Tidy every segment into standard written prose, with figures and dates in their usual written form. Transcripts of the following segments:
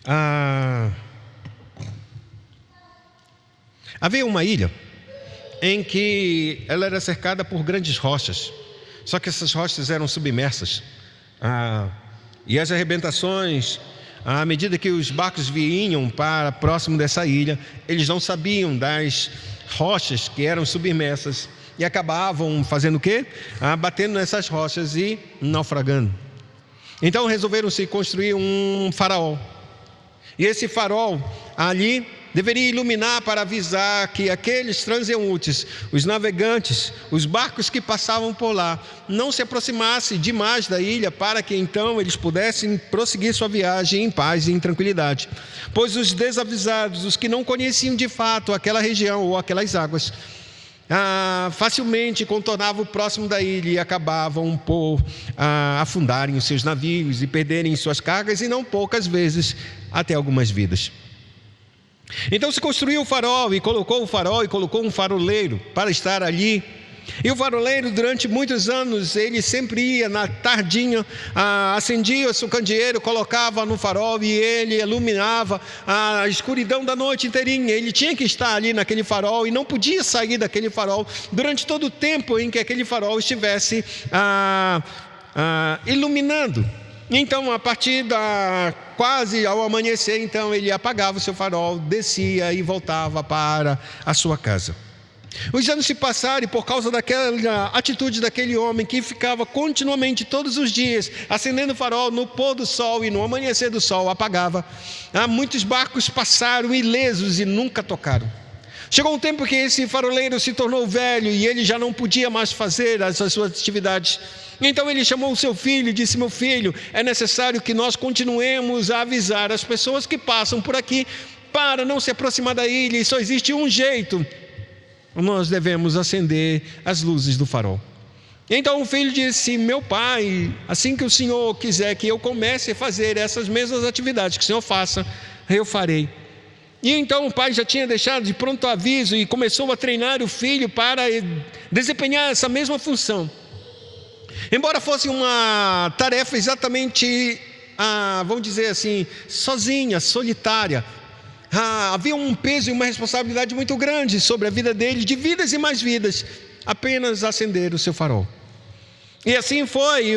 Ah, havia uma ilha em que ela era cercada por grandes rochas, só que essas rochas eram submersas. E as arrebentações, à medida que os barcos vinham para próximo dessa ilha, eles não sabiam das rochas que eram submersas e acabavam fazendo o quê? Batendo nessas rochas e naufragando. Então resolveram se construir um farol. E esse farol ali deveria iluminar para avisar que aqueles transeuntes, os navegantes, os barcos que passavam por lá, não se aproximassem demais da ilha, para que então eles pudessem prosseguir sua viagem em paz e em tranquilidade. Pois os desavisados, os que não conheciam de fato aquela região ou aquelas águas, facilmente contornavam o próximo da ilha e acabavam por afundarem os seus navios e perderem suas cargas, e não poucas vezes até algumas vidas. Então se construiu o farol e colocou um faroleiro para estar ali. E o faroleiro, durante muitos anos, ele sempre ia na tardinha, acendia o seu candeeiro, colocava no farol e ele iluminava a escuridão da noite inteirinha. Ele tinha que estar ali naquele farol e não podia sair daquele farol durante todo o tempo em que aquele farol estivesse iluminando. Então, a partir quase ao amanhecer, então ele apagava o seu farol, descia e voltava para a sua casa. Os anos se passaram e por causa daquela atitude daquele homem que ficava continuamente, todos os dias, acendendo o farol no pôr do sol e no amanhecer do sol, apagava, muitos barcos passaram ilesos e nunca tocaram. Chegou um tempo que esse faroleiro se tornou velho e ele já não podia mais fazer as suas atividades. Então ele chamou o seu filho e disse: meu filho, é necessário que nós continuemos a avisar as pessoas que passam por aqui para não se aproximar da ilha, e só existe um jeito: nós devemos acender as luzes do farol. Então o filho disse: meu pai, assim que o senhor quiser que eu comece a fazer essas mesmas atividades que o senhor faça, eu farei. E então o pai já tinha deixado de pronto aviso e começou a treinar o filho para desempenhar essa mesma função. Embora fosse uma tarefa exatamente, vamos dizer assim, sozinha, solitária, havia um peso e uma responsabilidade muito grande sobre a vida dele, de vidas e mais vidas, apenas acender o seu farol. E assim foi.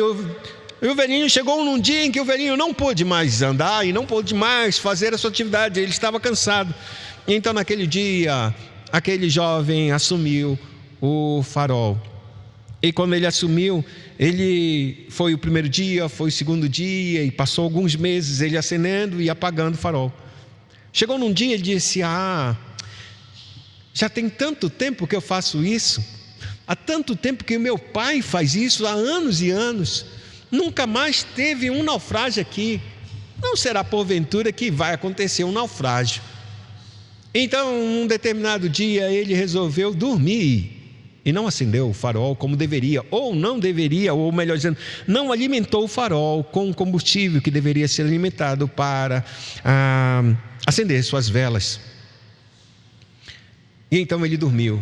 E o velhinho chegou num dia em que o velhinho não pôde mais andar e não pôde mais fazer a sua atividade, ele estava cansado. E então naquele dia, aquele jovem assumiu o farol. E quando ele assumiu, ele foi o primeiro dia, foi o segundo dia, e passou alguns meses ele acendendo e apagando o farol. Chegou num dia e ele disse: já tem tanto tempo que eu faço isso, há tanto tempo que o meu pai faz isso, há anos e anos, nunca mais teve um naufrágio aqui. Não será porventura que vai acontecer um naufrágio? Então, um determinado dia, ele resolveu dormir e não acendeu o farol como deveria, ou não deveria, ou melhor dizendo, não alimentou o farol com o combustível que deveria ser alimentado para acender suas velas. E então ele dormiu.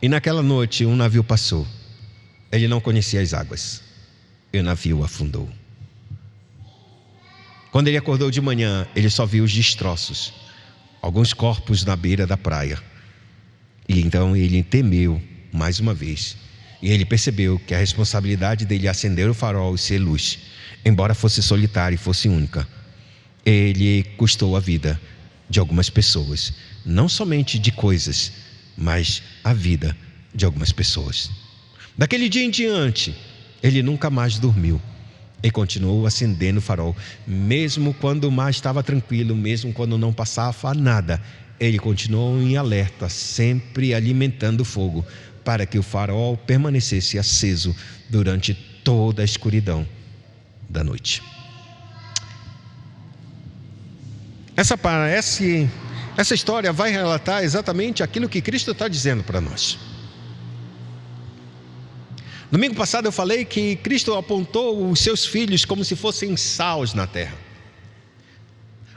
E naquela noite um navio passou. Ele não conhecia as águas. E o navio afundou. Quando ele acordou de manhã, ele só viu os destroços, alguns corpos na beira da praia. E então ele temeu mais uma vez. E ele percebeu que a responsabilidade dele acender o farol e ser luz, embora fosse solitária e fosse única, ele custou a vida de algumas pessoas. Não somente de coisas, mas a vida de algumas pessoas. Daquele dia em diante, ele nunca mais dormiu. E continuou acendendo o farol, mesmo quando o mar estava tranquilo, mesmo quando não passava nada. Ele continuou em alerta, sempre alimentando o fogo, para que o farol permanecesse aceso durante toda a escuridão da noite. Essa história vai relatar exatamente aquilo que Cristo está dizendo para nós. Domingo passado eu falei que Cristo apontou os seus filhos como se fossem sals na terra.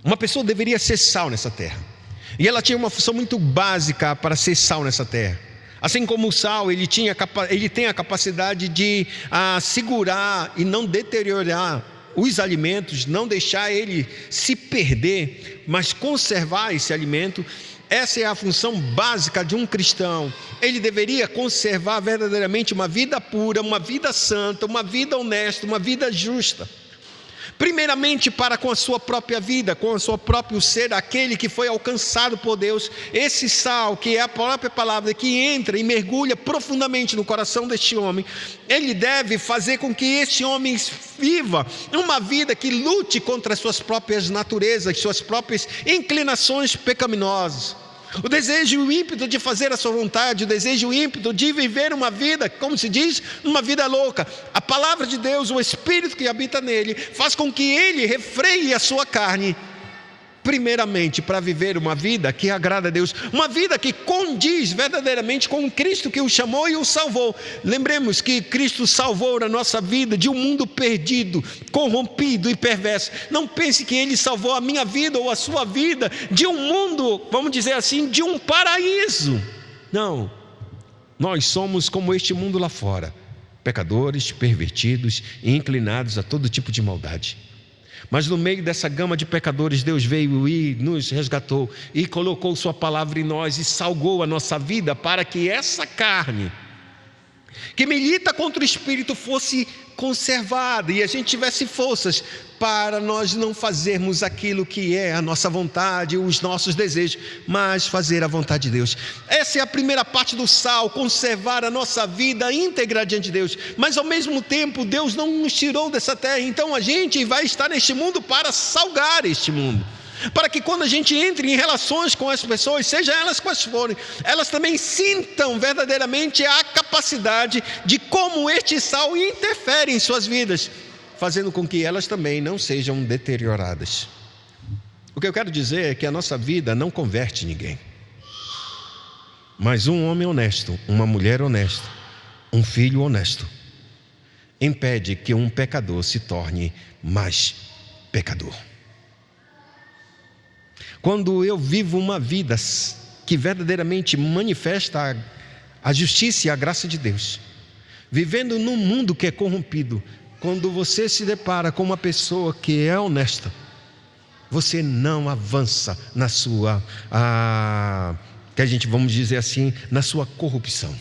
Uma pessoa deveria ser sal nessa terra, e ela tinha uma função muito básica para ser sal nessa terra. Assim como o sal, ele tem a capacidade de segurar e não deteriorar os alimentos, não deixar ele se perder, mas conservar esse alimento. Essa é a função básica de um cristão. Ele deveria conservar verdadeiramente uma vida pura, uma vida santa, uma vida honesta, uma vida justa. Primeiramente para com a sua própria vida, com o seu próprio ser, aquele que foi alcançado por Deus. Esse sal, que é a própria palavra, que entra e mergulha profundamente no coração deste homem, ele deve fazer com que este homem viva uma vida que lute contra as suas próprias naturezas, suas próprias inclinações pecaminosas. O desejo e o ímpeto de fazer a sua vontade, o desejo e o ímpeto de viver uma vida, como se diz, uma vida louca. A palavra de Deus, o Espírito que habita nele, faz com que ele refreie a sua carne, primeiramente para viver uma vida que agrada a Deus, uma vida que condiz verdadeiramente com o Cristo que o chamou e o salvou. Lembremos que Cristo salvou a nossa vida de um mundo perdido, corrompido e perverso. Não pense que Ele salvou a minha vida ou a sua vida de um mundo, vamos dizer assim, de um paraíso. Não, nós somos como este mundo lá fora, pecadores, pervertidos e inclinados a todo tipo de maldade. Mas no meio dessa gama de pecadores, Deus veio e nos resgatou e colocou sua palavra em nós e salgou a nossa vida para que essa carne que milita contra o Espírito fosse conservada e a gente tivesse forças para nós não fazermos aquilo que é a nossa vontade, os nossos desejos, mas fazer a vontade de Deus. Essa é a primeira parte do sal, conservar a nossa vida íntegra diante de Deus. Mas ao mesmo tempo, Deus não nos tirou dessa terra, então a gente vai estar neste mundo para salgar este mundo, para que quando a gente entre em relações com as pessoas, seja elas quais forem, elas também sintam verdadeiramente a capacidade de como este sal interfere em suas vidas, fazendo com que elas também não sejam deterioradas. O que eu quero dizer é que a nossa vida não converte ninguém, mas um homem honesto, uma mulher honesta, um filho honesto, impede que um pecador se torne mais pecador. Quando eu vivo uma vida que verdadeiramente manifesta a justiça e a graça de Deus, vivendo num mundo que é corrompido, quando você se depara com uma pessoa que é honesta, você não avança na sua, que a gente vamos dizer assim, na sua corrupção.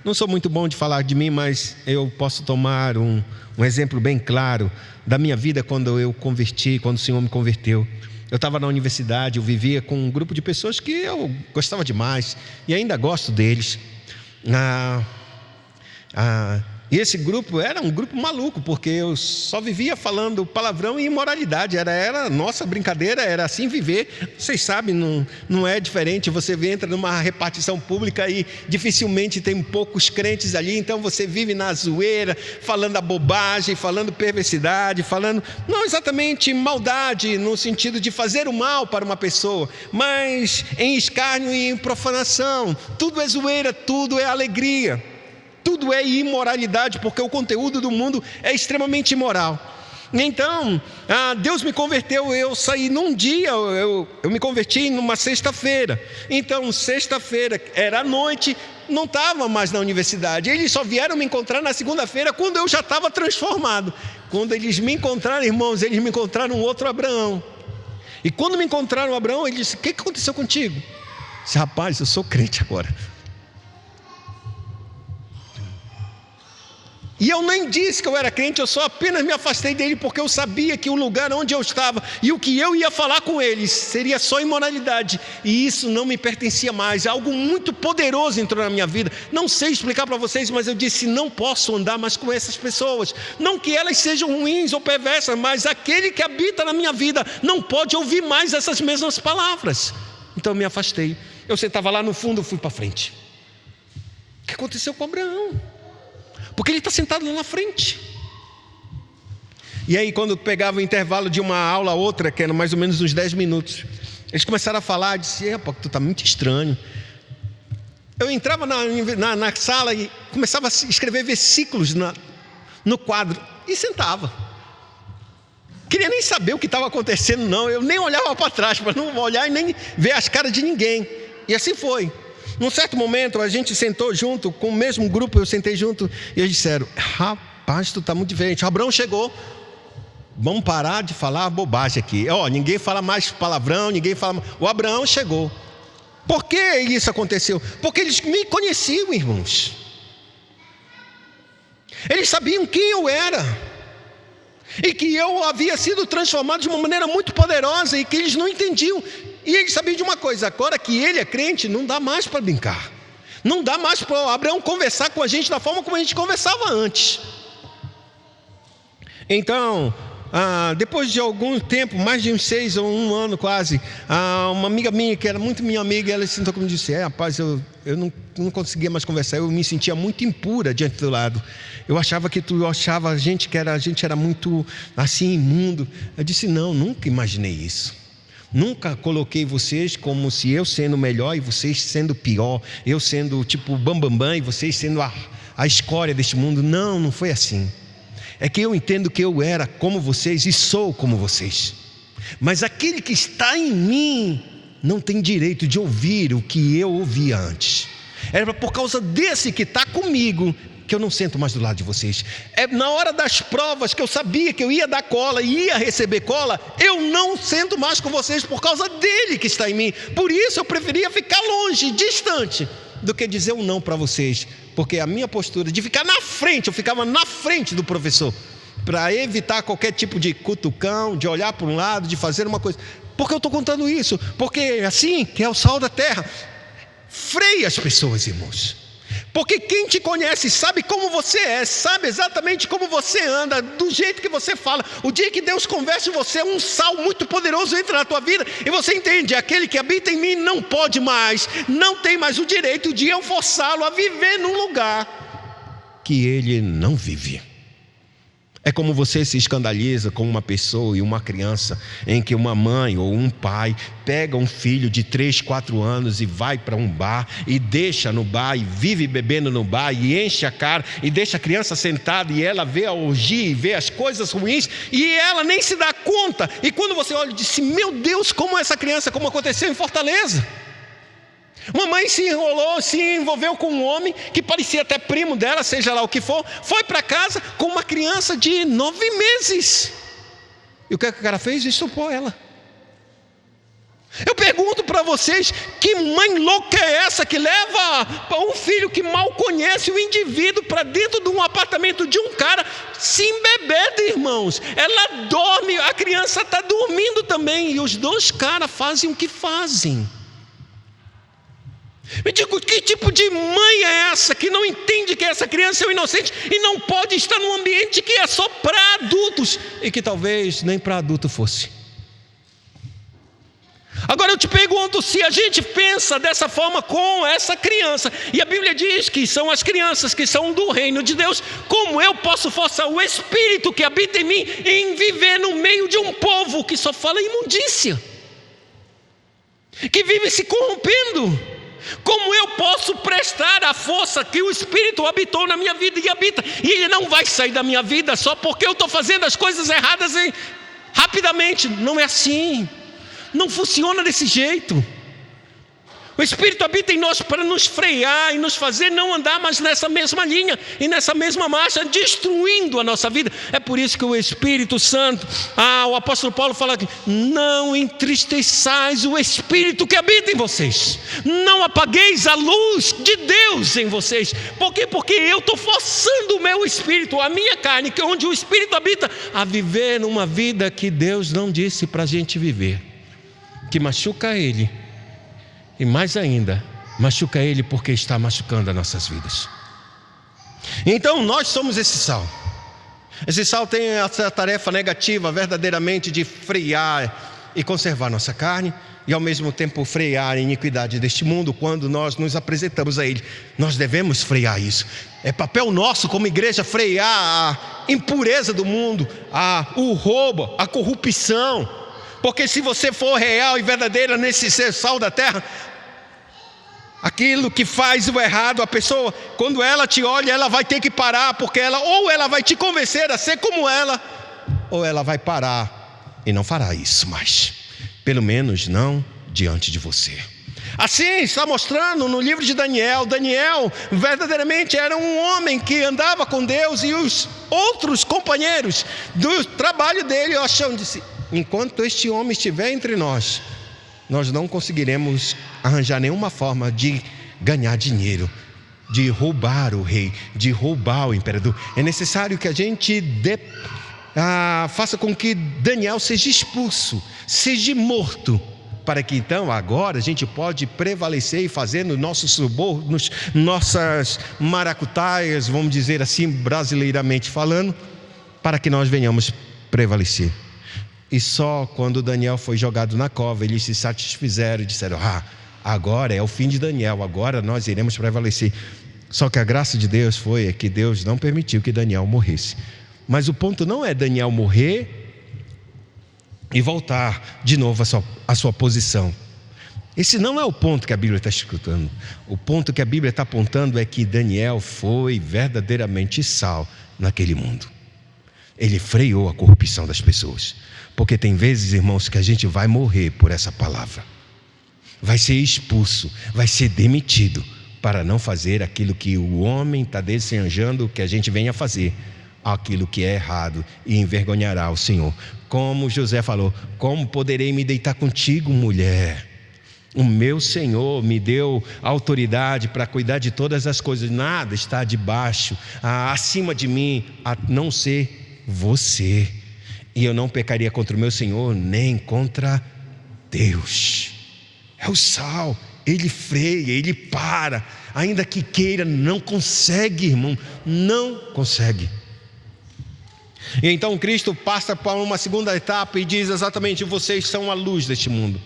Não sou muito bom de falar de mim, mas eu posso tomar um exemplo bem claro da minha vida quando eu converti, quando o Senhor me converteu. Eu estava na universidade, eu vivia com um grupo de pessoas que eu gostava demais e ainda gosto deles. E esse grupo era um grupo maluco, porque eu só vivia falando palavrão e imoralidade. Era a nossa brincadeira, era assim viver. Vocês sabem, não é diferente. Você entra numa repartição pública e dificilmente tem poucos crentes ali. Então você vive na zoeira, falando a bobagem, falando perversidade, falando não exatamente maldade no sentido de fazer o mal para uma pessoa, mas em escárnio e em profanação. Tudo é zoeira, tudo é alegria. Tudo é imoralidade, porque o conteúdo do mundo é extremamente imoral. Então, Deus me converteu, eu saí num dia, eu me converti numa sexta-feira. Então, sexta-feira era à noite, não estava mais na universidade. Eles só vieram me encontrar na segunda-feira, quando eu já estava transformado. Quando eles me encontraram, irmãos, eles me encontraram um outro Abraão. E quando me encontraram Abraão, ele disse: o que aconteceu contigo? Eu disse: rapaz, eu sou crente agora. E eu nem disse que eu era crente, eu só apenas me afastei dele, porque eu sabia que o lugar onde eu estava e o que eu ia falar com eles seria só imoralidade, e isso não me pertencia mais. Algo muito poderoso entrou na minha vida. Não sei explicar para vocês, mas eu disse: não posso andar mais com essas pessoas. Não que elas sejam ruins ou perversas, mas aquele que habita na minha vida não pode ouvir mais essas mesmas palavras. Então eu me afastei. Eu sentava lá no fundo, fui para frente. O que aconteceu com Abraão? Porque ele está sentado lá na frente. E aí, quando pegava o intervalo de uma aula a outra, que era mais ou menos uns 10 minutos, eles começaram a falar, disse: pô, tu está muito estranho. Eu entrava na sala e começava a escrever versículos no quadro e sentava. Queria nem saber o que estava acontecendo, não. Eu nem olhava para trás, para não olhar e nem ver as caras de ninguém. E assim foi. Num certo momento a gente sentou junto, com o mesmo grupo, eu sentei junto, e eles disseram: rapaz, rapaz, tu está muito diferente. Abraão chegou. Vamos parar de falar bobagem aqui. Ninguém fala mais palavrão, ninguém fala mais. O Abraão chegou. Por que isso aconteceu? Porque eles me conheciam, irmãos. Eles sabiam quem eu era. E que eu havia sido transformado de uma maneira muito poderosa. E que eles não entendiam. E eles sabiam de uma coisa: agora que ele é crente, não dá mais para brincar. Não dá mais para o Abraão conversar com a gente da forma como a gente conversava antes. Então, depois de algum tempo, mais de uns 6 ou 1 ano quase, uma amiga minha, que era muito minha amiga, ela sentou comigo e disse: rapaz, eu não conseguia mais conversar, eu me sentia muito impura diante do lado. Eu achava que tu achava a gente era muito assim, imundo. Eu disse: não, nunca imaginei isso. Nunca coloquei vocês como se eu sendo melhor e vocês sendo pior, eu sendo tipo bambambam e vocês sendo a escória deste mundo. Não foi assim. É que eu entendo que eu era como vocês e sou como vocês. Mas aquele que está em mim não tem direito de ouvir o que eu ouvia antes. Era por causa desse que está comigo que eu não sento mais do lado de vocês. É na hora das provas que eu sabia que eu ia dar cola e ia receber cola, eu não sento mais com vocês por causa dele que está em mim. Por isso eu preferia ficar longe, distante, do que dizer um não para vocês. Porque a minha postura de ficar na frente, eu ficava na frente do professor, para evitar qualquer tipo de cutucão, de olhar para um lado, de fazer uma coisa. Por que eu estou contando isso? Porque assim que é o sal da terra. Freia as pessoas, irmãos. Porque quem te conhece sabe como você é, sabe exatamente como você anda, do jeito que você fala. O dia que Deus converte você, um sal muito poderoso entra na tua vida e você entende: aquele que habita em mim não pode mais, não tem mais o direito de eu forçá-lo a viver num lugar que ele não vive. É como você se escandaliza com uma pessoa e uma criança, em que uma mãe ou um pai pega um filho de 3, 4 anos e vai para um bar e deixa no bar e vive bebendo no bar e enche a cara e deixa a criança sentada e ela vê a orgia e vê as coisas ruins e ela nem se dá conta. E quando você olha e diz: meu Deus, como essa criança, como aconteceu em Fortaleza. Uma mãe se envolveu com um homem que parecia até primo dela, seja lá o que for, foi para casa com uma criança de 9 meses. E o que o cara fez? Estuprou ela. Eu pergunto para vocês: que mãe louca é essa que leva um filho que mal conhece o indivíduo para dentro de um apartamento de um cara, se embebeda, irmãos? Ela dorme, a criança está dormindo também, e os 2 caras fazem o que fazem. Me digo, que tipo de mãe é essa que não entende que essa criança é um inocente e não pode estar num ambiente que é só para adultos e que talvez nem para adulto fosse? Agora eu te pergunto: se a gente pensa dessa forma com essa criança, e a Bíblia diz que são as crianças que são do reino de Deus, como eu posso forçar o Espírito que habita em mim em viver no meio de um povo que só fala imundícia, que vive se corrompendo? Como eu posso prestar a força que o Espírito habitou na minha vida e habita, e ele não vai sair da minha vida só porque eu estou fazendo as coisas erradas rapidamente? Não é assim, não funciona desse jeito. O Espírito habita em nós para nos frear e nos fazer não andar mais nessa mesma linha e nessa mesma marcha, destruindo a nossa vida. É por isso que o Espírito Santo, o apóstolo Paulo fala que não entristeçais o Espírito que habita em vocês, não apagueis a luz de Deus em vocês. Por quê? Porque eu estou forçando o meu espírito, a minha carne, que é onde o Espírito habita, a viver numa vida que Deus não disse para a gente viver, que machuca Ele. E mais ainda, machuca Ele porque está machucando as nossas vidas. Então nós somos esse sal. Esse sal tem essa tarefa negativa verdadeiramente de frear e conservar nossa carne, e ao mesmo tempo frear a iniquidade deste mundo quando nós nos apresentamos a Ele. Nós devemos frear isso. É papel nosso como igreja frear a impureza do mundo, o roubo, a corrupção. Porque se você for real e verdadeira nesse ser sal da terra, aquilo que faz o errado, a pessoa, quando ela te olha, ela vai ter que parar, porque ou ela vai te convencer a ser como ela, ou ela vai parar e não fará isso mais, pelo menos não diante de você. Assim está mostrando no livro de Daniel. Daniel verdadeiramente era um homem que andava com Deus, e os outros companheiros do trabalho dele acham de si: enquanto este homem estiver entre nós, nós não conseguiremos arranjar nenhuma forma de ganhar dinheiro, de roubar o rei, de roubar o imperador. É necessário que a gente faça com que Daniel seja expulso, seja morto, para que então agora a gente pode prevalecer e fazer nos nossos subornos, nossas maracutaias, vamos dizer assim, brasileiramente falando, para que nós venhamos prevalecer. E só quando Daniel foi jogado na cova, eles se satisfizeram e disseram: agora é o fim de Daniel, agora nós iremos prevalecer. Só que a graça de Deus é que Deus não permitiu que Daniel morresse. Mas o ponto não é Daniel morrer e voltar de novo à sua posição. Esse não é o ponto que a Bíblia está escutando. O ponto que a Bíblia está apontando é que Daniel foi verdadeiramente sal naquele mundo. Ele freou a corrupção das pessoas. Porque tem vezes, irmãos, que a gente vai morrer por essa palavra, vai ser expulso, vai ser demitido, para não fazer aquilo que o homem está desejando que a gente venha fazer, aquilo que é errado, e envergonhará o Senhor. Como José falou: como poderei me deitar contigo, mulher? O meu Senhor me deu autoridade para cuidar de todas as coisas, nada está debaixo, acima de mim, a não ser você. E eu não pecaria contra o meu Senhor, nem contra Deus. É o sal, ele freia, ele para, ainda que queira, não consegue, irmão, não consegue. E então Cristo passa para uma segunda etapa e diz exatamente: vocês são a luz deste mundo.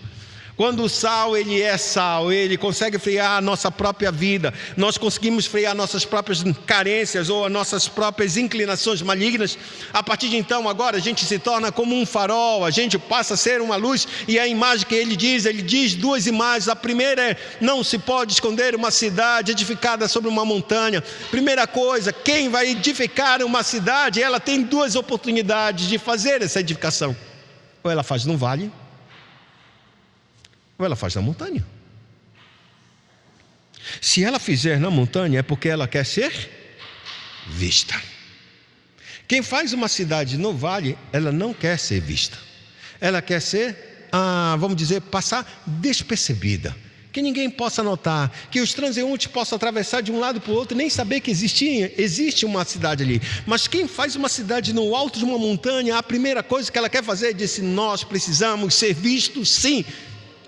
Quando o sal, ele é sal, ele consegue frear a nossa própria vida. Nós conseguimos frear nossas próprias carências ou as nossas próprias inclinações malignas. A partir de então, agora a gente se torna como um farol, a gente passa a ser uma luz. E a imagem que ele diz duas imagens. A primeira é: não se pode esconder uma cidade edificada sobre uma montanha. Primeira coisa, quem vai edificar uma cidade, ela tem duas oportunidades de fazer essa edificação: ou ela faz no vale, ou ela faz na montanha. Se ela fizer na montanha, é porque ela quer ser vista. Quem faz uma cidade no vale, ela não quer ser vista. Ela quer ser, vamos dizer, passar despercebida, que ninguém possa notar, que os transeuntes possam atravessar de um lado para o outro e nem saber que existe uma cidade ali. Mas quem faz uma cidade no alto de uma montanha, a primeira coisa que ela quer fazer é dizer: nós precisamos ser vistos, sim.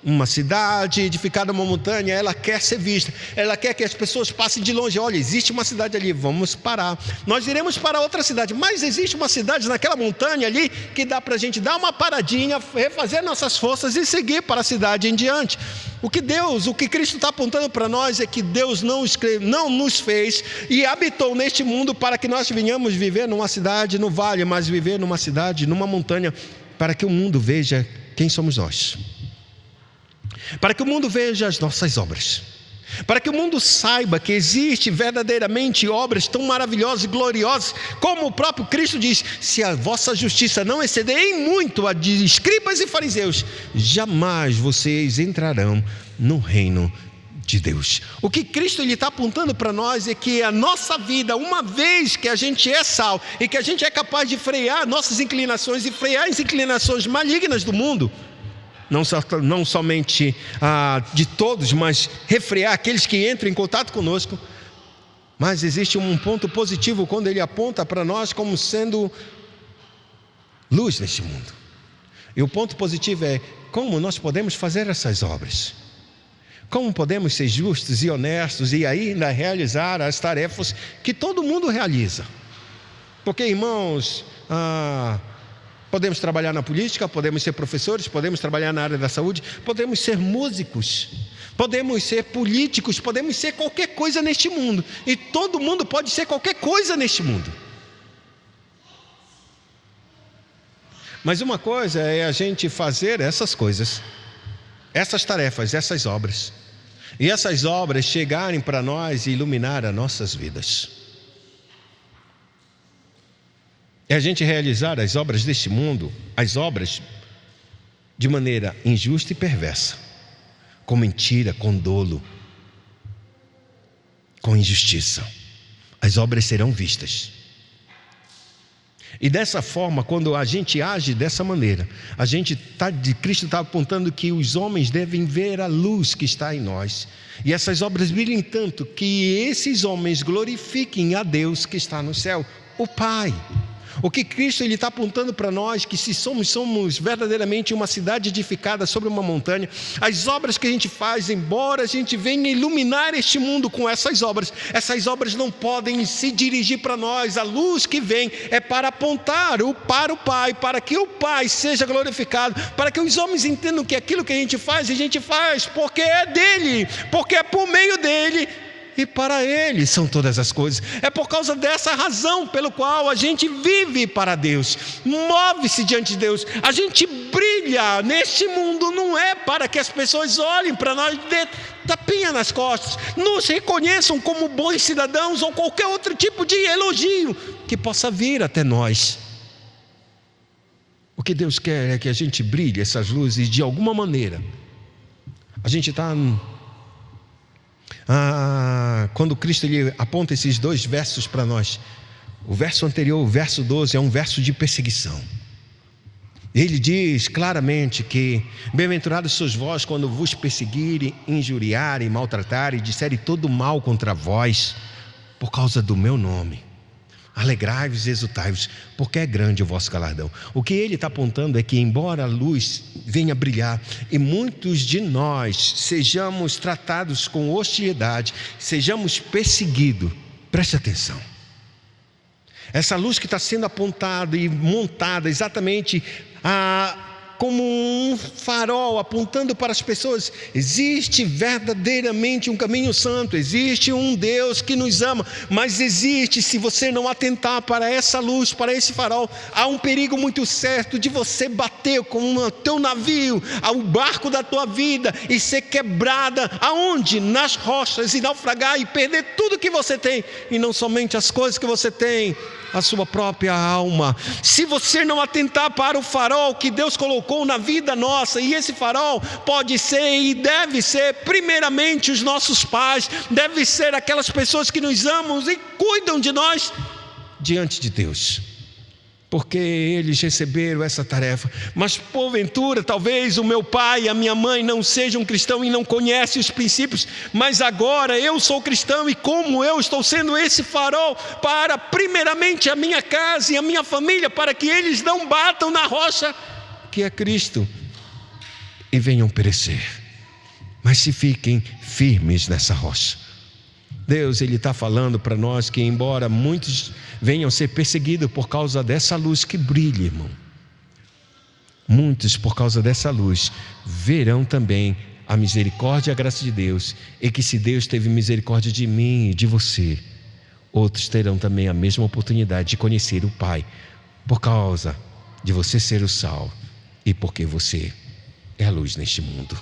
Uma cidade edificada numa montanha, ela quer ser vista, ela quer que as pessoas passem de longe. Olha, existe uma cidade ali, vamos parar. Nós iremos para outra cidade, mas existe uma cidade naquela montanha ali que dá para a gente dar uma paradinha, refazer nossas forças e seguir para a cidade em diante. O que Cristo está apontando para nós é que Deus não nos fez e habitou neste mundo para que nós venhamos viver numa cidade no vale, mas viver numa cidade, numa montanha, para que o mundo veja quem somos nós, para que o mundo veja as nossas obras, para que o mundo saiba que existe verdadeiramente obras tão maravilhosas e gloriosas, como o próprio Cristo diz: se a vossa justiça não exceder em muito a de escribas e fariseus, jamais vocês entrarão no reino de Deus. O que Cristo está apontando para nós é que a nossa vida, uma vez que a gente é sal e que a gente é capaz de frear nossas inclinações e frear as inclinações malignas do mundo, não somente de todos, mas refrear aqueles que entram em contato conosco. Mas existe um ponto positivo quando ele aponta para nós como sendo luz neste mundo. E o ponto positivo é como nós podemos fazer essas obras, como podemos ser justos e honestos e ainda realizar as tarefas que todo mundo realiza. Porque, irmãos, podemos trabalhar na política, podemos ser professores, podemos trabalhar na área da saúde, podemos ser músicos, podemos ser políticos, podemos ser qualquer coisa neste mundo. E todo mundo pode ser qualquer coisa neste mundo. Mas uma coisa é a gente fazer essas coisas, essas tarefas, essas obras, e essas obras chegarem para nós e iluminar as nossas vidas. É a gente realizar as obras deste mundo, as obras de maneira injusta e perversa, com mentira, com dolo, com injustiça. As obras serão vistas. E dessa forma, quando a gente age dessa maneira, Cristo está apontando que os homens devem ver a luz que está em nós. E essas obras brilhem tanto que esses homens glorifiquem a Deus que está no céu, o Pai. O que Cristo está apontando para nós, que se somos verdadeiramente uma cidade edificada sobre uma montanha, as obras que a gente faz, embora a gente venha iluminar este mundo com essas obras não podem se dirigir para nós. A luz que vem é para apontar para o Pai, para que o Pai seja glorificado, para que os homens entendam que aquilo que a gente faz porque é dele, porque é por meio dele, e para Ele são todas as coisas. É por causa dessa razão pelo qual a gente vive para Deus, move-se diante de Deus. A gente brilha neste mundo, não é para que as pessoas olhem para nós e dê tapinha nas costas, nos reconheçam como bons cidadãos ou qualquer outro tipo de elogio que possa vir até nós. O que Deus quer é que a gente brilhe essas luzes de alguma maneira. A gente está... quando Cristo aponta esses dois versos para nós, o verso anterior, o verso 12, é um verso de perseguição. Ele diz claramente que: bem-aventurados sois vós quando vos perseguirem, injuriarem, maltratarem, disserem todo mal contra vós, por causa do meu nome. Alegrai-vos e exultai-vos, porque é grande o vosso galardão. O que ele está apontando é que, embora a luz venha brilhar e muitos de nós sejamos tratados com hostilidade, sejamos perseguidos, preste atenção. Essa luz que está sendo apontada e montada exatamente como um farol apontando para as pessoas, existe verdadeiramente um caminho santo, existe um Deus que nos ama, mas existe, se você não atentar para essa luz, para esse farol, há um perigo muito certo de você bater com o teu navio, ao barco da tua vida, e ser quebrada, aonde? Nas rochas, e naufragar e perder tudo que você tem, e não somente as coisas que você tem, a sua própria alma. Se você não atentar para o farol que Deus colocou na vida nossa, e esse farol pode ser e deve ser primeiramente os nossos pais, deve ser aquelas pessoas que nos amam e cuidam de nós diante de Deus, porque eles receberam essa tarefa. Mas porventura, talvez o meu pai e a minha mãe não sejam cristãos e não conhecem os princípios, mas agora eu sou cristão, e como eu estou sendo esse farol para primeiramente a minha casa e a minha família, para que eles não batam na rocha que é Cristo e venham perecer, mas se fiquem firmes nessa rocha. Deus, Ele está falando para nós que, embora muitos venham ser perseguidos por causa dessa luz que brilha, irmão, muitos por causa dessa luz verão também a misericórdia e a graça de Deus, e que se Deus teve misericórdia de mim e de você, outros terão também a mesma oportunidade de conhecer o Pai, por causa de você ser o sal e porque você é a luz neste mundo.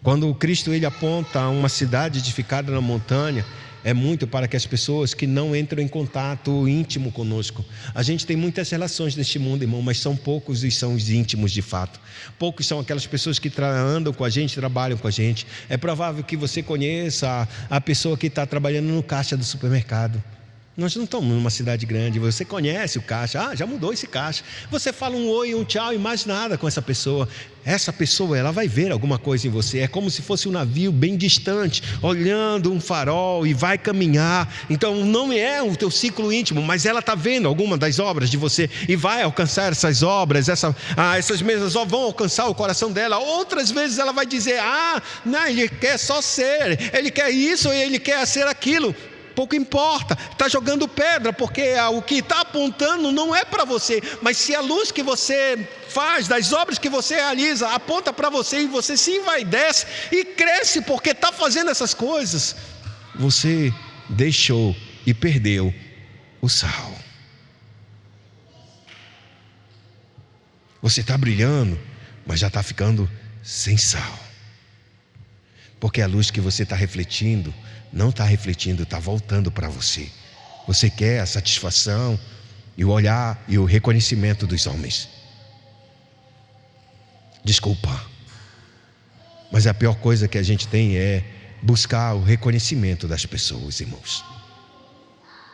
Quando o Cristo ele aponta uma cidade edificada na montanha, é muito para que as pessoas que não entram em contato íntimo conosco. A gente tem muitas relações neste mundo, irmão, mas são poucos e são os íntimos de fato. Poucos são aquelas pessoas que andam com a gente, trabalham com a gente. É provável que você conheça a pessoa que está trabalhando no caixa do supermercado. Nós não estamos numa cidade grande, você conhece o caixa, já mudou esse caixa. Você fala um oi, um tchau e mais nada com essa pessoa. Essa pessoa, ela vai ver alguma coisa em você. É como se fosse um navio bem distante, olhando um farol e vai caminhar. Então não é o teu ciclo íntimo, mas ela está vendo alguma das obras de você e vai alcançar essas obras, essas mesmas obras vão alcançar o coração dela. Outras vezes ela vai dizer, não, ele quer só ser, ele quer isso e ele quer ser aquilo. Pouco importa, está jogando pedra, porque o que está apontando não é para você. Mas se a luz que você faz, das obras que você realiza, aponta para você, e você se envaidece e cresce porque está fazendo essas coisas, você deixou e perdeu o sal. Você está brilhando, mas já está ficando sem sal, porque a luz que você está refletindo não está refletindo, está voltando para você. Você quer a satisfação e o olhar e o reconhecimento dos homens. Desculpa, Mas a pior coisa que a gente tem é buscar o reconhecimento das pessoas, irmãos.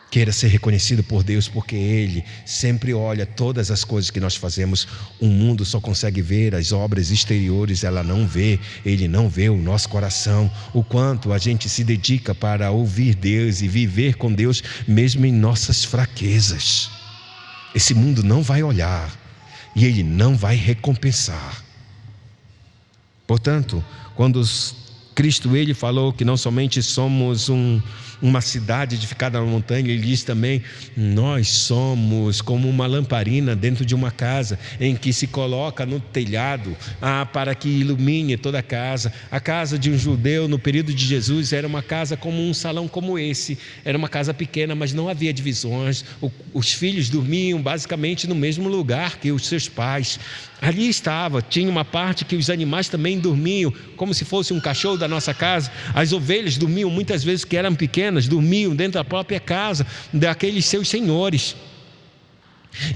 Queira ser reconhecido por Deus, porque Ele sempre olha todas as coisas que nós fazemos. O mundo só consegue ver as obras exteriores, ela não vê. Ele não vê o nosso coração, o quanto a gente se dedica para ouvir Deus e viver com Deus, mesmo em nossas fraquezas. Esse mundo não vai olhar e Ele não vai recompensar. Portanto, quando Cristo, Ele falou que não somente somos uma cidade edificada na montanha, Ele diz também, nós somos como uma lamparina dentro de uma casa, em que se coloca no telhado, para que ilumine toda a casa. A casa de um judeu no período de Jesus era uma casa como um salão como esse, era uma casa pequena, mas não havia divisões. Os filhos dormiam basicamente no mesmo lugar que os seus pais. Ali tinha uma parte que os animais também dormiam, como se fosse um cachorro da nossa casa. As ovelhas dormiam muitas vezes, que eram pequenas, dormiam dentro da própria casa daqueles seus senhores.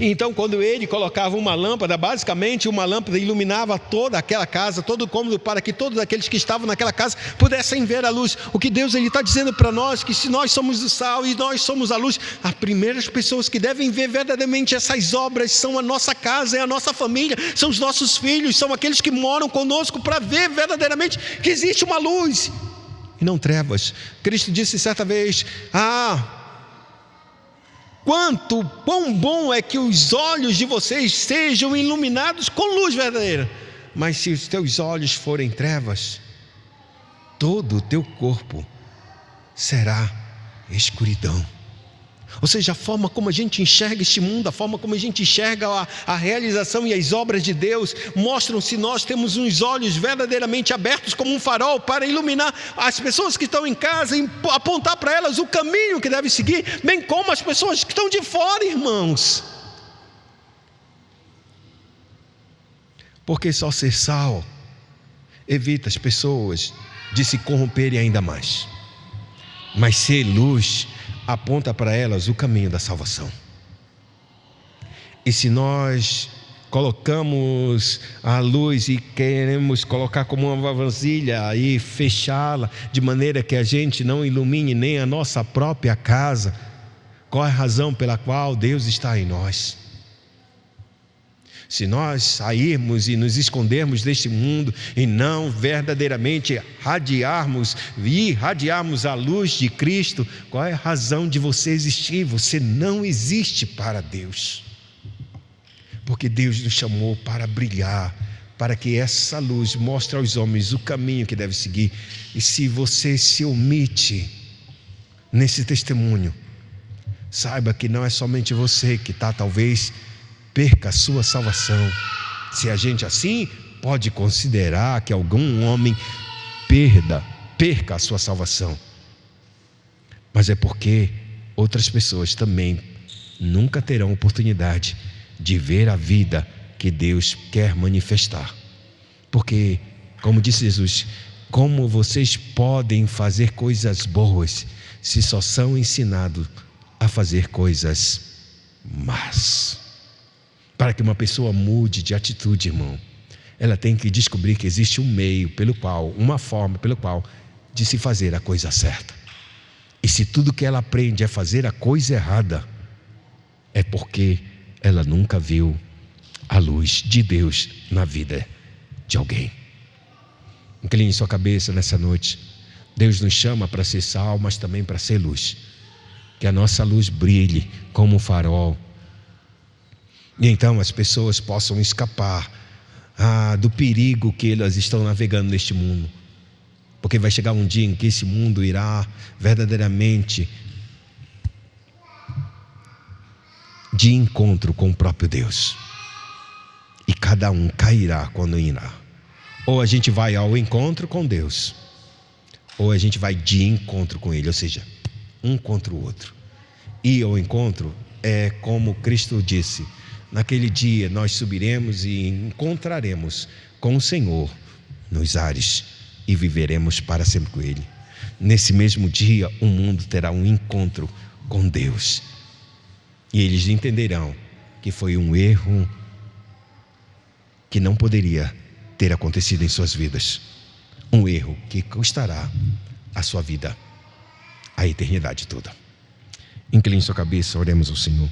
Então, quando ele colocava uma lâmpada, basicamente uma lâmpada iluminava toda aquela casa, todo o cômodo, para que todos aqueles que estavam naquela casa pudessem ver a luz. O que Deus está dizendo para nós, que se nós somos o sal e nós somos a luz, as primeiras pessoas que devem ver verdadeiramente essas obras são a nossa casa, é a nossa família, são os nossos filhos, são aqueles que moram conosco, para ver verdadeiramente que existe uma luz e não trevas. Cristo disse certa vez, quão bom é que os olhos de vocês sejam iluminados com luz verdadeira. Mas se os teus olhos forem trevas, todo o teu corpo será escuridão. Ou seja, a forma como a gente enxerga este mundo, a forma como a gente enxerga a realização e as obras de Deus, mostram se nós temos uns olhos verdadeiramente abertos como um farol para iluminar as pessoas que estão em casa e apontar para elas o caminho que devem seguir, bem como as pessoas que estão de fora, irmãos. Porque só ser sal evita as pessoas de se corromperem ainda mais, mas ser luz aponta para elas o caminho da salvação. E se nós colocamos a luz e queremos colocar como uma vasilha e fechá-la de maneira que a gente não ilumine nem a nossa própria casa, qual é a razão pela qual Deus está em nós? Se nós sairmos e nos escondermos deste mundo e não verdadeiramente irradiarmos a luz de Cristo, qual é a razão de você existir? Você não existe para Deus, porque Deus nos chamou para brilhar, para que essa luz mostre aos homens o caminho que deve seguir. E se você se omite nesse testemunho, saiba que não é somente você que talvez perca a sua salvação. Se a gente assim pode considerar que algum homem perca a sua salvação, mas é porque outras pessoas também nunca terão oportunidade de ver a vida que Deus quer manifestar. Porque, como disse Jesus, como vocês podem fazer coisas boas se só são ensinados a fazer coisas más? Para que uma pessoa mude de atitude, irmão, ela tem que descobrir que existe um meio uma forma pelo qual de se fazer a coisa certa. E se tudo que ela aprende é fazer a coisa errada, é porque ela nunca viu a luz de Deus na vida de alguém. Incline sua cabeça nessa noite. Deus nos chama para ser sal, mas também para ser luz. Que a nossa luz brilhe como um farol, e então as pessoas possam escapar do perigo que elas estão navegando neste mundo. Porque vai chegar um dia em que esse mundo irá verdadeiramente de encontro com o próprio Deus. E cada um cairá quando irá. Ou a gente vai ao encontro com Deus, ou a gente vai de encontro com Ele, ou seja, um contra o outro. Ir ao encontro é como Cristo disse: naquele dia nós subiremos e encontraremos com o Senhor nos ares e viveremos para sempre com Ele. Nesse mesmo dia o mundo terá um encontro com Deus, e eles entenderão que foi um erro que não poderia ter acontecido em suas vidas. Um erro que custará a sua vida, a eternidade toda. Incline sua cabeça, oremos ao Senhor.